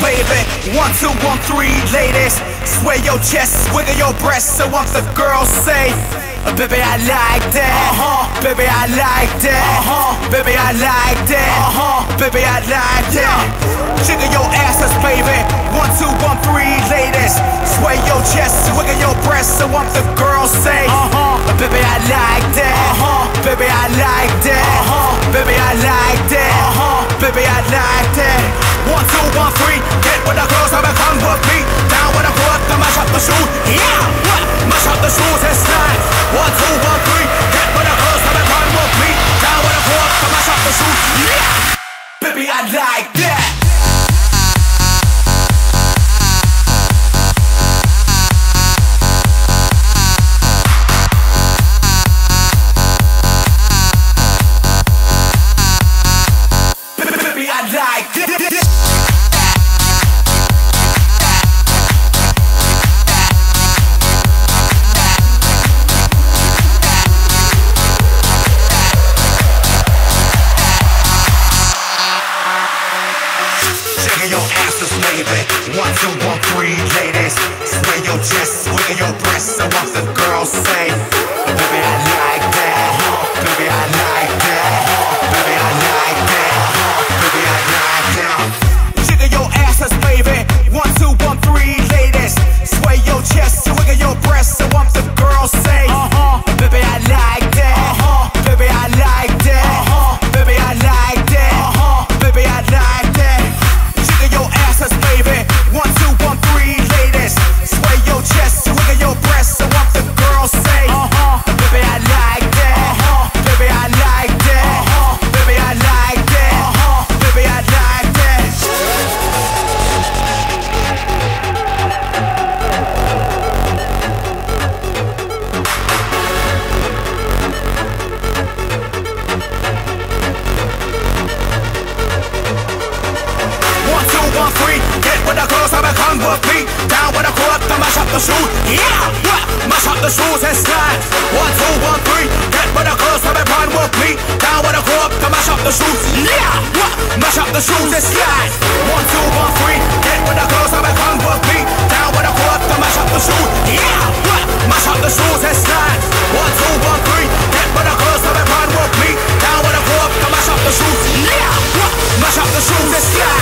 baby. 1, 2, 1, 3, ladies. Sway your chest, wiggle your breasts. So once the girls say, baby, I like that. Baby, I like that. Baby, I like that. Baby, I like that. Jiggle your asses, baby. 1, 2, 1, 3, ladies. Sway your chest, wiggle your breasts. So once the girls say, baby, I like that. Baby, I like that. Baby, I like that. Baby, I like that. 1, 2, 1, 3, get with the girls, have a come with me. Down with the foot, to mash up the shoes. Yeah, what? Mash up the shoes, it's time. 1, 2, 1, 3, get with the girls, have a come with me. Down with the foot, to mash up the shoes. Yeah, baby, I like that. Mash up the shoes, it's